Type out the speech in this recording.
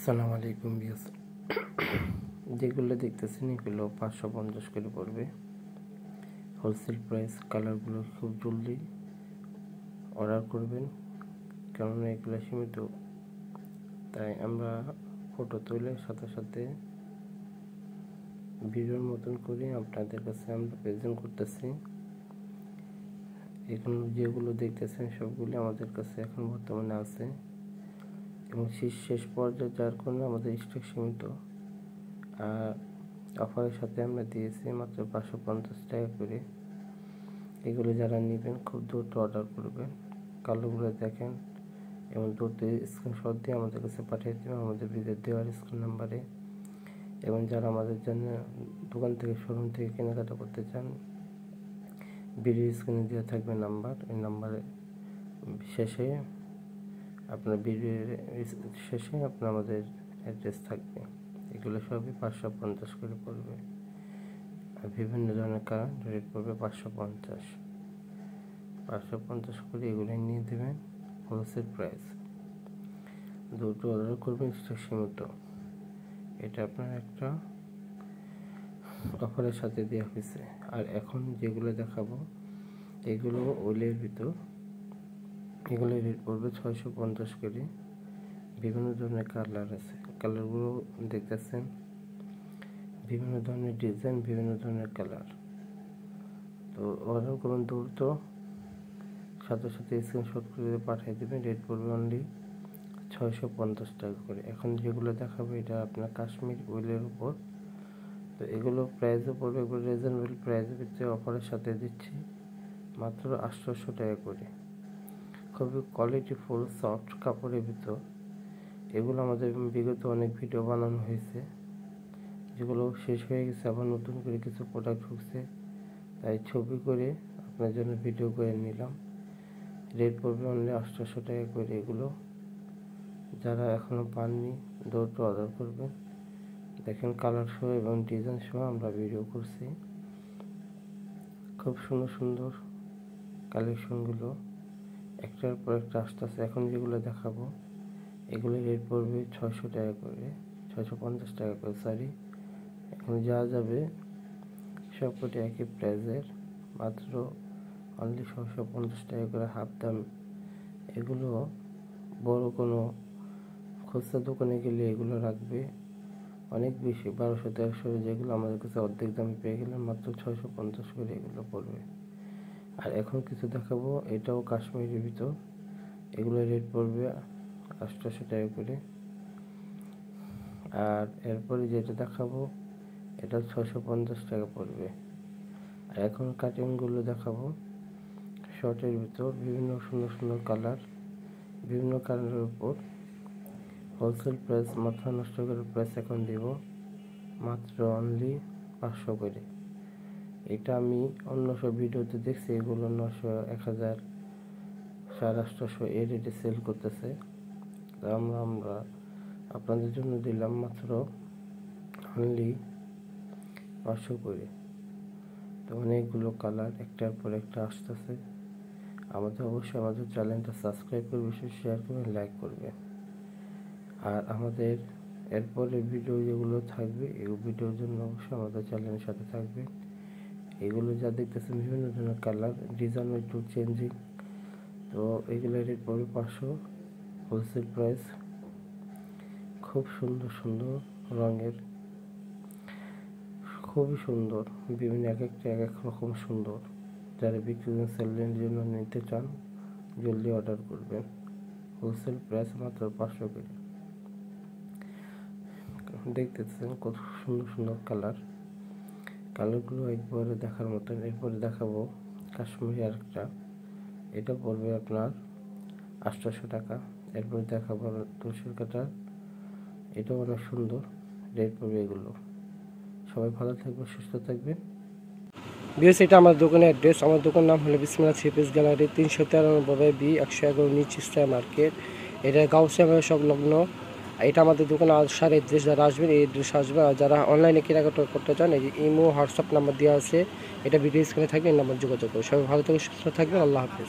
আসসালামু আলাইকুম ভিউয়ার্স, যেগুলো দেখতেছেন এগুলো 550 করে পড়বে হোলসেল প্রাইস। কালারগুলো খুব জলদি অর্ডার করবেন, কেননা এগুলো সীমিত। তাই আমরা ফটো তুলে সাথে সাথে ভিডিওর মতন করে আপনাদের কাছে আমরা প্রেজেন্ট করতেছি। এগুলো যেগুলো দেখতেছেন সবগুলো আমাদের কাছে এখন বর্তমানে আছে এবং শেষ পর্যায়ে, যার কারণে আমাদের স্টক সীমিত। আর অফারের সাথে আমরা দিয়েছি মাত্র 550 টাকা করে। এগুলো যারা নেবেন খুব দ্রুত অর্ডার করবেন। কালোগুলো দেখেন এবং দ্রুত স্ক্রিনশট দিয়ে আমাদের কাছে পাঠিয়ে দেবেন আমাদের ভিডিও দেওয়ার স্ক্রিন নাম্বারে। এবং যারা আমাদের জন্য দোকান থেকে শোরুম থেকে কেনাকাটা করতে চান, ভিডিও স্ক্রিনে দেওয়া থাকবে নাম্বার, এই নাম্বারে শেষে আপনার ভিডিওর শেষে আপনার আমাদের অ্যাড্রেস থাকবে। এগুলো সবই 550 করে পড়বে। আর বিভিন্ন ধরনের কালার রেট পড়বে 550 করে। এগুলো নিয়ে দেবেন হোলসেল প্রাইস। দুটো অর্ডার করবেন, স্টক সীমিত। এটা আপনার একটা অফারের সাথে দেওয়া হয়েছে। আর এখন যেগুলো দেখাবো এগুলো ওলের ভিতর, এগুলো রেট পড়বে 650 করে। বিভিন্ন ধরনের কালার আছে, কালারগুলো দেখতেছেন, বিভিন্ন ধরনের ডিজাইন, বিভিন্ন ধরনের কালার। তো অর্ডার করুন দ্রুত, সাথে সাথে স্ক্রিনশট করে পাঠিয়ে দেবেন। রেট পড়বে অনলি 650 টাকা করে। এখন যেগুলো দেখাবো এটা আপনার কাশ্মীর উলের উপর। তো এগুলো প্রাইসও পড়বে, এগুলো রিজনেবল প্রাইসের ভিতরে অফারের সাথে দিচ্ছি মাত্র 800 টাকা করে। খুবই কোয়ালিটিফুল সফট কাপড়ের ভিতর। এগুলো আমাদের বিগত অনেক ভিডিও বানানো হয়েছে, যেগুলো শেষ হয়ে গেছে, আবার নতুন করে কিছু প্রোডাক্ট ঢুকছে, তাই ছবি করে আপনার জন্য ভিডিও করে নিলাম। রেট পড়বে অনলি 800 টাকা করে। এগুলো যারা এখনও পাননি দ্রুত অর্ডার করবেন। দেখেন কালার সহ এবং ডিজাইন সহ আমরা ভিডিও করছি। খুব সুন্দর সুন্দর কালেকশনগুলো একটার পর একটা আসতেছে। এখন যেগুলো দেখাবো এগুলো রেট পড়বে 600 টাকা করে, 650 টাকা করে, সরি। এখন যা যাবে সবকটি একই প্রাইসের, মাত্র অনলি 650 টাকা করে, হাফ দাম। এগুলো বড় কোনো খুচরা দোকানে গেলে এগুলো রাখবে অনেক বেশি, 1200-1300, যেগুলো আমাদের কাছে অর্ধেক দামে পেয়ে গেলেন মাত্র 650 করে এগুলো পড়বে। আর এখন কিছু দেখাবো, এটাও কাশ্মীরের ভিতর। এগুলো রেট পড়বে 800 টাকা করে। আর এরপরে যেটা দেখাবো এটা 650 টাকা পড়বে। আর এখন কাটিংগুলো দেখাবো শর্টের ভিতর, বিভিন্ন সুন্দর সুন্দর কালার, বিভিন্ন কালারের উপর হোলসেল প্রাইস, মাথা নষ্ট করে প্রাইস এখন দেব মাত্র অনলি 500 করে। এটা আমি অন্য সব ভিডিওতে দেখছি এগুলো 900, 1000, 850 এই রেটে সেল করতেছে। তা আমরা আপনাদের জন্য দিলাম মাত্র অনলি 500 করে। তো অনেকগুলো কালার একটার পর একটা আসতেছে। অবশ্যই আমাদের চ্যানেলটা সাবস্ক্রাইব করে, বেশি শেয়ার করে, লাইক করবে। আর আমাদের এরপরে ভিডিও যেগুলো থাকবে এই ভিডিওর জন্য অবশ্যই আমাদের চ্যানেলের সাথে থাকবে। এগুলো যা দেখতেছেন বিভিন্ন ধরনের কালার, ডিজাইন একটু চেঞ্জিং। তো এগুলো রেট পড়বে 500 হোলসেল প্রাইস। খুব সুন্দর সুন্দর রঙের, খুবই সুন্দর, বিভিন্ন এক এক রকম সুন্দর। যারা বিক্রি সেলের জন্য নিতে চান জলদি অর্ডার করবেন। হোলসেল প্রাইস মাত্র 500 করে। দেখতেছেন কত সুন্দর সুন্দর কালারগুলো একবারে দেখার মতন। এরপরে দেখাবো কাশ্মীরি আরেকটা, এটা পড়বে আপনার 800 টাকা। এরপরে দেখাবো তুলসীর কাটা, এটাও অনেক সুন্দর, রেট পড়বে এগুলো। সবাই ভালো থাকবে, সুস্থ থাকবেন। বিএস, এটা আমার দোকানের অ্যাড্রেস। আমার দোকান নাম হলো বিসমিল্লাহ থ্রি পিস গ্যালারি, 393 B 111 নিচ ইস্তায় মার্কেট। এটা গাউসিয়া সংলগ্ন। এটা আমাদের দোকানে আসার অ্যাড্রেস। যারা আসবেন এই অ্যাড্রেস আসবে। আর যারা অনলাইনে কেনাকাটা করতে চান এই যে ইমো হোয়াটসঅ্যাপ নাম্বার দেওয়া আছে, এটা ভিডিও স্ক্রিনে থাকবে, এই নাম্বার যোগাযোগ করবে। সবাই ভালো থাকবে, সুস্থ থাকবেন। আল্লাহ হাফেজ।